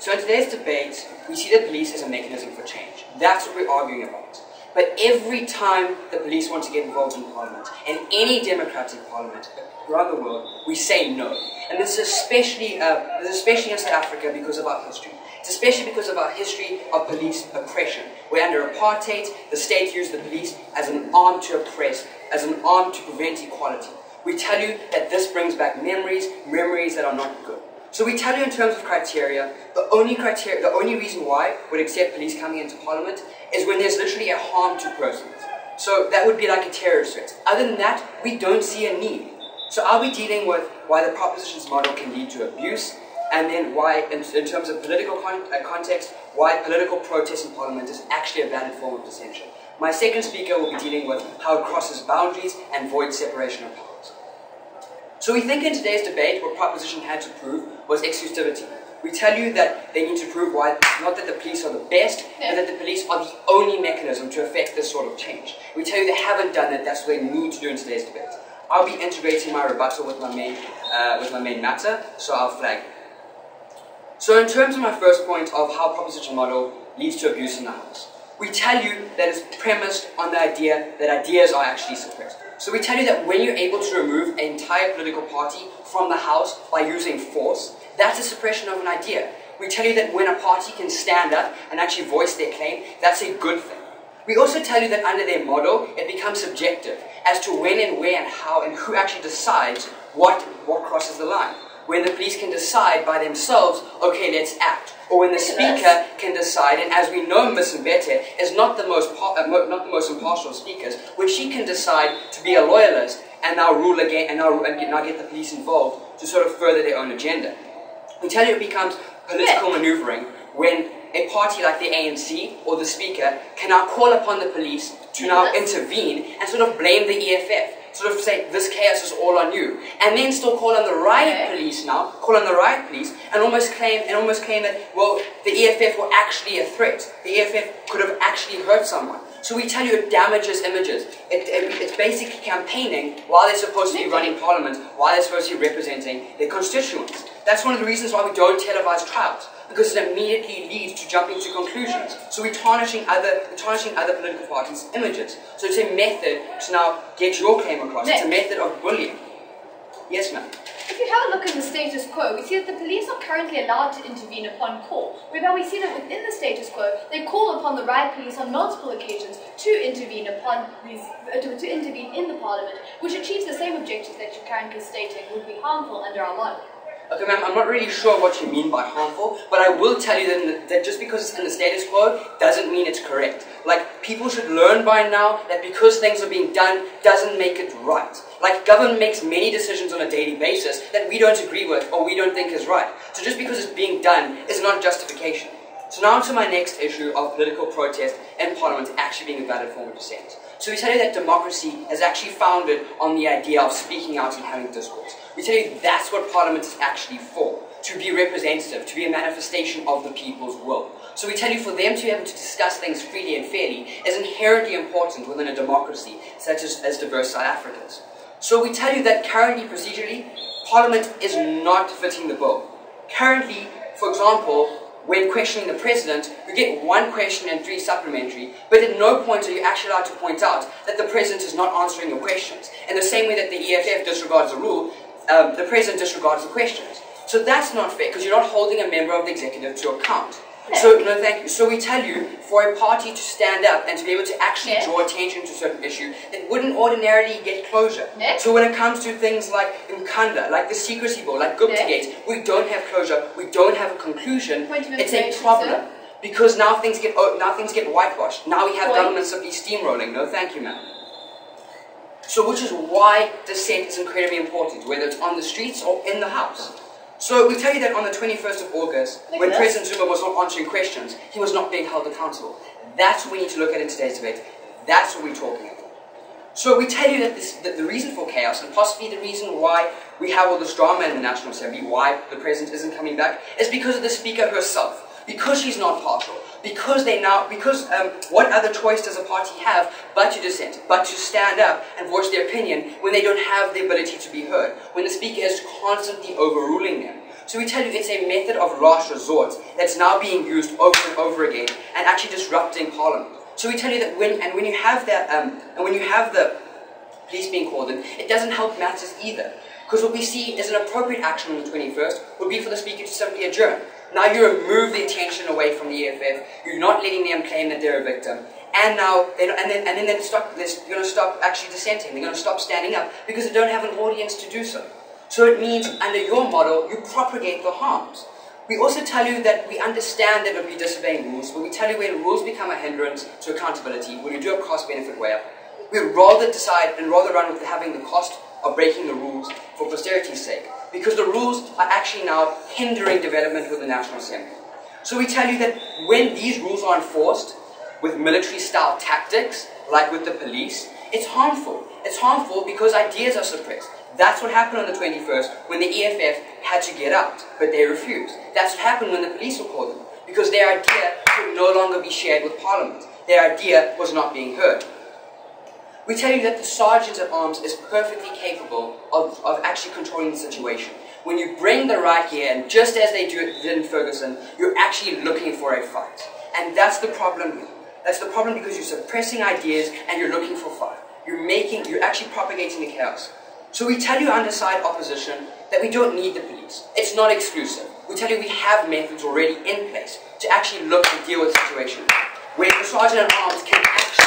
So in today's debate, we see the police as a mechanism for change. That's what we're arguing about. But every time the police want to get involved in Parliament, and any democratic Parliament around the world, we say no. And this is especially in South Africa because of our history. It's especially because of our history of police oppression, where under apartheid, the state used the police as an arm to oppress, as an arm to prevent equality. We tell you that this brings back memories that are not good. So we tell you in terms of criteria, the only reason why we'd accept police coming into Parliament is when there's literally a harm to persons. So that would be like a terrorist threat. Other than that, we don't see a need. So are we dealing with why the propositions model can lead to abuse, and then why, in terms of political context, why political protest in Parliament is actually a valid form of dissension? My second speaker will be dealing with how it crosses boundaries and voids separation of powers. So we think in today's debate what proposition had to prove was exclusivity. We tell you that they need to prove why, not that the police are the best, but that the police are the only mechanism to affect this sort of change. We tell you they haven't done it, that's what they need to do in today's debate. I'll be integrating my rebuttal with my main matter, so I'll flag. So in terms of my first point of how proposition model leads to abuse in the House, we tell you that it's premised on the idea that ideas are actually suppressed. So we tell you that when you're able to remove an entire political party from the House by using force, that's a suppression of an idea. We tell you that when a party can stand up and actually voice their claim, that's a good thing. We also tell you that under their model, it becomes subjective as to when and where and how and who actually decides what crosses the line. When the police can decide by themselves, okay, let's act. Or when the speaker can decide, and as we know Ms. Mbete is not the most impartial speakers, when she can decide to be a loyalist and now rule again and now get the police involved to sort of further their own agenda. We tell you it becomes political maneuvering when a party like the ANC or the speaker can now call upon the police to now intervene and sort of blame the EFF. Sort of say, this chaos is all on you. And then still call on the riot police now, and almost claim that, well, the EFF were actually a threat. The EFF could have actually hurt someone. So we tell you it damages images. It's basically campaigning while they're supposed to be running Parliament, while they're supposed to be representing their constituents. That's one of the reasons why we don't televise trials, because it immediately leads to jumping to conclusions. So we're tarnishing other political parties' images. So it's a method to now get your claim across. It's a method of bullying. Yes, ma'am. If you have a look at the status quo, we see that the police are currently allowed to intervene upon call, whereby we see that within the status quo, they call upon the riot police on multiple occasions to intervene to intervene in the Parliament, which achieves the same objectives that you're currently stating would be harmful under our model. Okay, ma'am, I'm not really sure what you mean by harmful, but I will tell you that just because it's in the status quo doesn't mean it's correct. Like, people should learn by now that because things are being done doesn't make it right. Like, government makes many decisions on a daily basis that we don't agree with or we don't think is right. So just because it's being done is not a justification. So now to my next issue of political protest in Parliament actually being a valid form of dissent. So we tell you that democracy is actually founded on the idea of speaking out and having discourse. We tell you that's what Parliament is actually for, to be representative, to be a manifestation of the people's will. So we tell you for them to be able to discuss things freely and fairly is inherently important within a democracy such as diverse South Africa's. So we tell you that currently, procedurally, Parliament is not fitting the bill. Currently, for example, when questioning the President, you get one question and 3 supplementary, but at no point are you actually allowed to point out that the President is not answering your questions. In the same way that the EFF disregards the rule, the President disregards the questions. So that's not fair, because you're not holding a member of the executive to account. So, no, thank you. So we tell you, for a party to stand up and to be able to actually draw attention to a certain issue that wouldn't ordinarily get closure. So when it comes to things like Mkanda, like the secrecy bill, like Gupta-gate, we don't have closure, we don't have a conclusion. It's a problem. Because now things get whitewashed. Now we have government simply steamrolling. No, thank you, ma'am. So which is why dissent is incredibly important, whether it's on the streets or in the House. So we tell you that on the 21st of August, when President Zuma was not answering questions, he was not being held accountable. That's what we need to look at in today's debate. That's what we're talking about. So we tell you that the reason for chaos, and possibly the reason why we have all this drama in the National Assembly, why the President isn't coming back, is because of the Speaker herself. Because she's not partial. Because what other choice does a party have but to dissent, but to stand up and voice their opinion when they don't have the ability to be heard, when the Speaker is constantly overruling them? So we tell you it's a method of last resort that's now being used over and over again and actually disrupting Parliament. So we tell you that when you have the police being called in, it doesn't help matters either. Because what we see is an appropriate action on the 21st would be for the Speaker to simply adjourn. Now you remove the attention away from the EFF, you're not letting them claim that they're a victim, and now they're going to stop actually dissenting, they're going to stop standing up because they don't have an audience to do so. So it means under your model, you propagate the harms. We also tell you that we understand that it will be disobeying rules, but we tell you when rules become a hindrance to accountability, when you do a cost-benefit weigh-up, we'd rather decide and rather run with having the cost of breaking the rules for posterity's sake, because the rules are actually now hindering development with the National Assembly. So we tell you that when these rules are enforced with military-style tactics, like with the police, it's harmful. It's harmful because ideas are suppressed. That's what happened on the 21st when the EFF had to get out, but they refused. That's what happened when the police were called in, because their idea could no longer be shared with Parliament. Their idea was not being heard. We tell you that the Sergeant at Arms is perfectly capable of actually controlling the situation. When you bring the right here, and just as they did in Ferguson, you're actually looking for a fight. And that's the problem here. That's the problem because you're suppressing ideas and you're looking for fight. You're actually propagating the chaos. So we tell you underside opposition that we don't need the police. It's not exclusive. We tell you we have methods already in place to actually look and deal with the situation where the Sergeant at Arms can actually